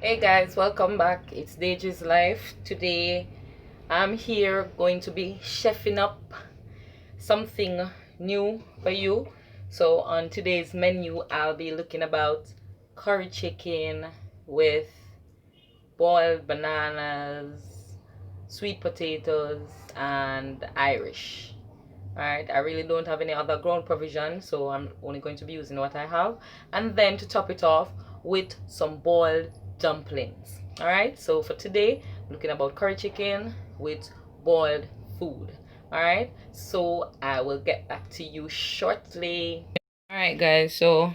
Hey guys, welcome back. It's Deji's Life. Today I'm here going to be chefing up something new for you. So on today's menu I'll be looking about curry chicken with boiled bananas, sweet potatoes, and Irish. Alright, I really don't have any other ground provision, so I'm only going to be using what I have. And then to top it off with some boiled dumplings. Alright, so for today, I'm looking about curry chicken with boiled food. Alright, so I will get back to you shortly. Alright guys, so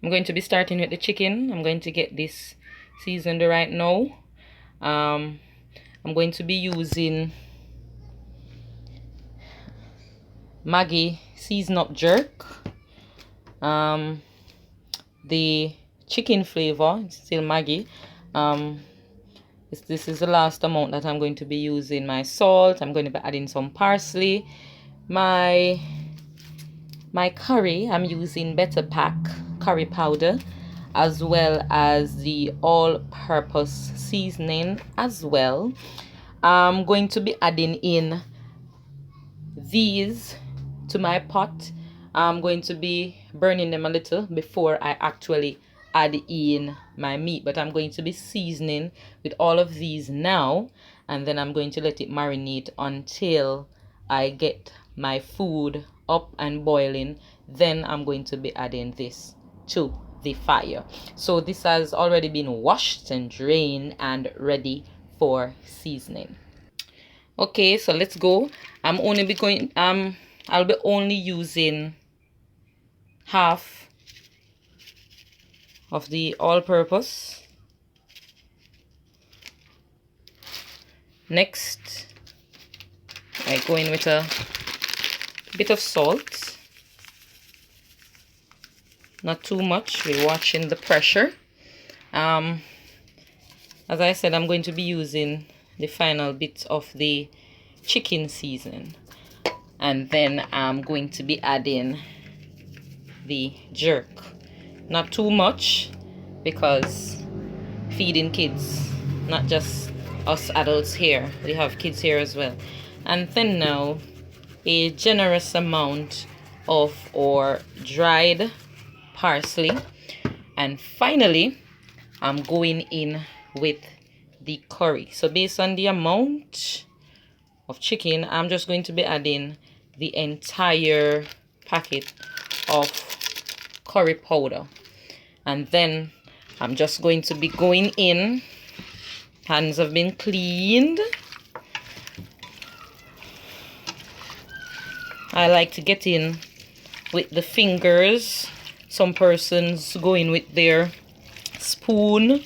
I'm going to be starting with the chicken. I'm going to get this seasoned right now. I'm going to be using Maggi season up jerk. The chicken flavor, it's still Maggi. This is the last amount that I'm going to be using. My salt, I'm going to be adding some parsley. My curry, I'm using Better Pack curry powder, as well as the all-purpose seasoning as well. I'm going to be adding in these to my pot. I'm going to be burning them a little before I actually add in my meat, but I'm going to be seasoning with all of these now, and then I'm going to let it marinate until I get my food up and boiling. Then I'm going to be adding this to the fire. So this has already been washed and drained and ready for seasoning. Okay, so let's go. I'll be only using half of the all-purpose. Next, I go in with a bit of salt. Not too much. We're watching the pressure. As I said, I'm going to be using the final bit of the chicken seasoning, and then I'm going to be adding the jerk. Not too much, because feeding kids, not just us adults here, we have kids here as well. And then now a generous amount of our dried parsley, and finally I'm going in with the curry. So based on the amount of chicken, I'm just going to be adding the entire packet of curry powder, and then I'm just going to be going in. Hands have been cleaned. I like to get in with the fingers. Some persons go in with their spoon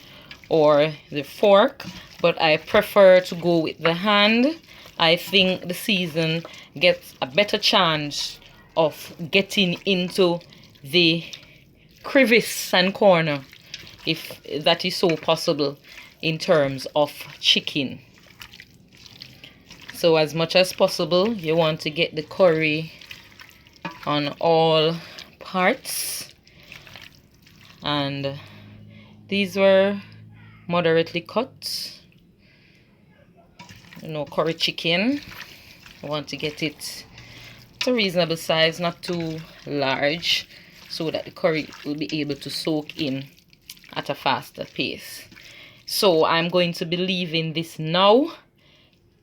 or the fork, but I prefer to go with the hand. I think the season gets a better chance of getting into the crevice and corner, if that is so possible, in terms of chicken. So as much as possible, you want to get the curry on all parts. And these were moderately cut. Curry chicken, I want to get it to a reasonable size, not too large, so that the curry will be able to soak in at a faster pace. So I'm going to be leaving this now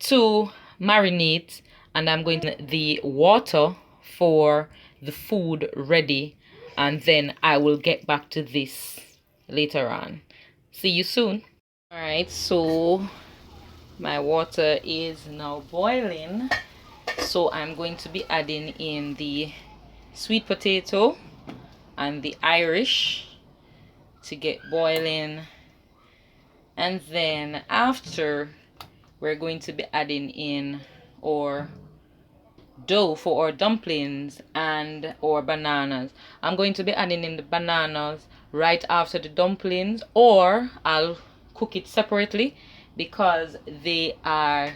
to marinate, and I'm going to the water for the food ready, and then I will get back to this later on. See you soon. Alright, so my water is now boiling, so I'm going to be adding in the sweet potato and the Irish to get boiling, and then after we're going to be adding in our dough for our dumplings and our bananas. I'm going to be adding in the bananas right after the dumplings, or I'll cook it separately because they are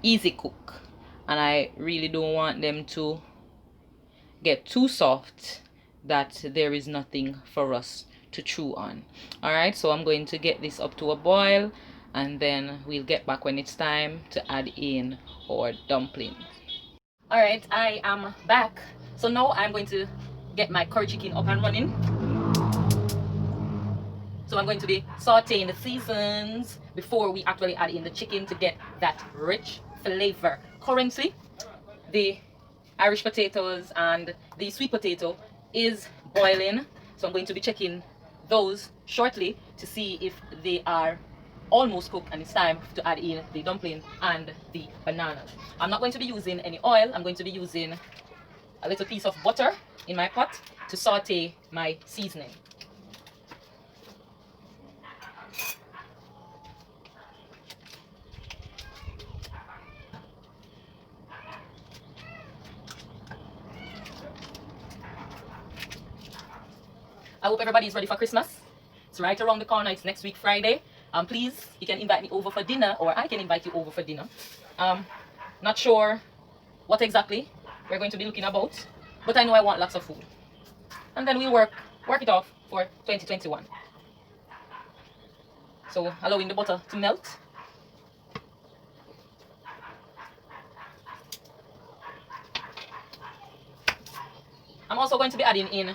easy cook and I really don't want them to get too soft that there is nothing for us to chew on. All right, so I'm going to get this up to a boil, and then we'll get back when it's time to add in our dumplings. All right, I am back. So now I'm going to get my curry chicken up and running. So I'm going to be sauteing the seasons before we actually add in the chicken to get that rich flavor. Currently, the Irish potatoes and the sweet potato is boiling. So I'm going to be checking those shortly to see if they are almost cooked and it's time to add in the dumpling and the bananas. I'm not going to be using any oil. I'm going to be using a little piece of butter in my pot to saute my seasoning. I hope everybody is ready for Christmas. It's right around the corner. It's next week, Friday. Please, you can invite me over for dinner, or I can invite you over for dinner. Not sure what exactly we're going to be looking about, but I know I want lots of food. And then we'll work it off for 2021. So allowing the butter to melt. I'm also going to be adding in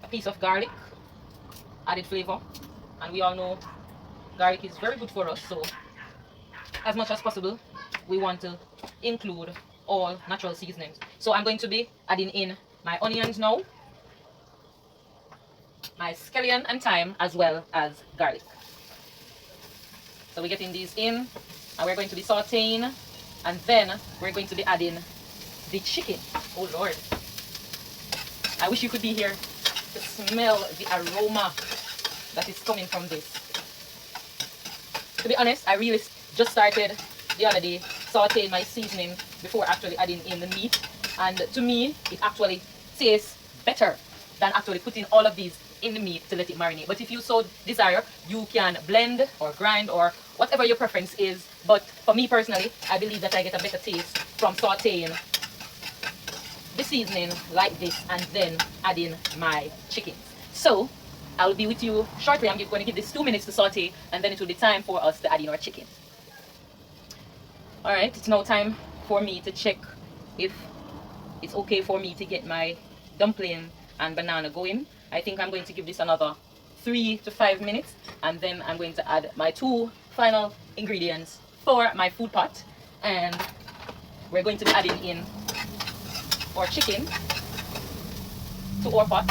a piece of garlic, added flavor, and we all know garlic is very good for us, so as much as possible we want to include all natural seasonings. So I'm going to be adding in my onions now, my scallion and thyme, as well as garlic. So we're getting these in, and we're going to be sauteing, and then we're going to be adding the chicken. Oh Lord, I wish you could be here to smell the aroma that is coming from this. To be honest, I really just started the other day sauteing my seasoning before actually adding in the meat, and to me it actually tastes better than actually putting all of these in the meat to let it marinate. But if you so desire, you can blend or grind or whatever your preference is, but for me personally, I believe that I get a better taste from sauteing the seasoning like this and then adding my chickens. So I'll be with you shortly. I'm going to give this 2 minutes to saute, and then it will be time for us to add in our chicken. All right, it's now time for me to check if it's okay for me to get my dumpling and banana going. I think I'm going to give this another 3 to 5 minutes, and then I'm going to add my 2 final ingredients for my food pot, and we're going to be adding in our chicken to our pot.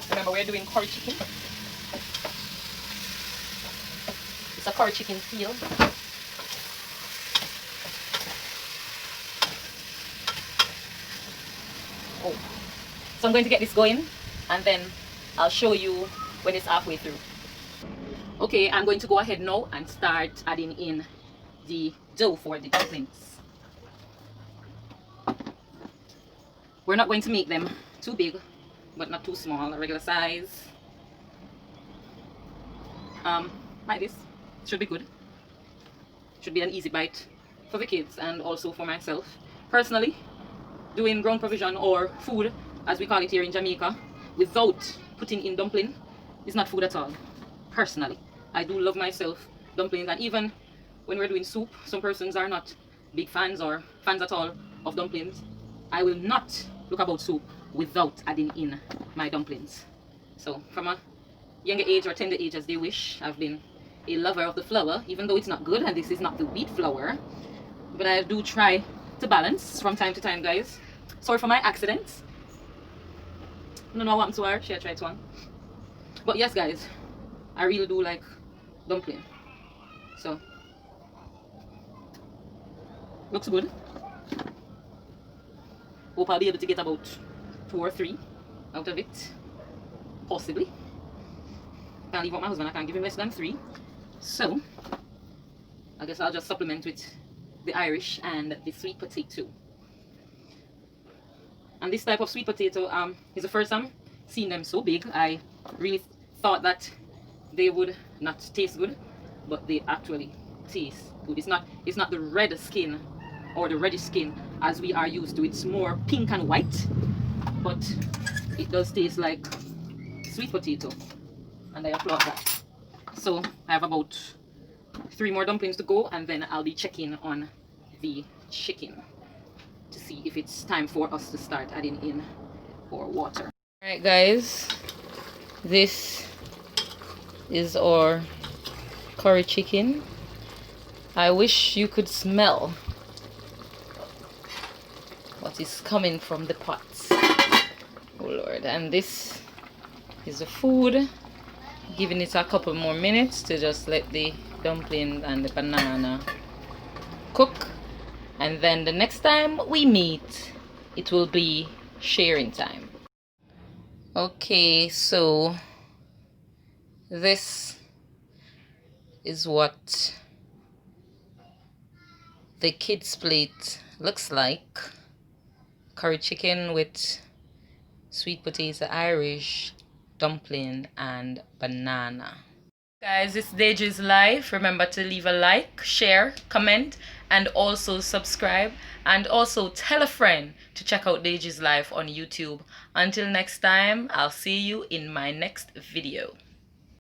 Remember, we're doing curry chicken. It's a curry chicken feel. Oh, so I'm going to get this going, and then I'll show you when it's halfway through. Okay, I'm going to go ahead now and start adding in the dough for the dumplings. We're not going to make them too big, but not too small, a regular size. Like this. Should be good. Should be an easy bite for the kids and also for myself. Personally, doing ground provision or food, as we call it here in Jamaica, without putting in dumpling is not food at all. Personally, I do love myself dumplings, and even when we're doing soup, some persons are not big fans or fans at all of dumplings. I will not look about soup without adding in my dumplings. So from a younger age or tender age as they wish, I've been a lover of the flour, even though it's not good and this is not the wheat flour, but I do try to balance from time to time, guys. Sorry for my accidents. I don't know what happened to her. She had tried one. But yes, guys, I really do like dumpling. So looks good. Hope I'll be able to get about 2 or 3 out of it, possibly. Can't leave out my husband, I can't give him less than 3. So I guess I'll just supplement with the Irish and the sweet potato. And this type of sweet potato is the first time seeing them so big. I really thought that they would not taste good, but they actually taste good. It's not the red skin or the reddish skin as we are used to. It's more pink and white, but it does taste like sweet potato, and I applaud that. So I have about 3 more dumplings to go, and then I'll be checking on the chicken to see if it's time for us to start adding in our water. Alright guys, this is our curry chicken. I wish you could smell what is coming from the pots. Oh Lord. And this is the food. Giving it a couple more minutes to just let the dumpling and the banana cook. And then the next time we meet, it will be sharing time. Okay, so this is what the kids' plate looks like. Curry chicken with sweet potato Irish, dumpling, and banana. Guys, it's Deji's Life. Remember to leave a like, share, comment, and also subscribe. And also tell a friend to check out Deji's Life on YouTube. Until next time, I'll see you in my next video.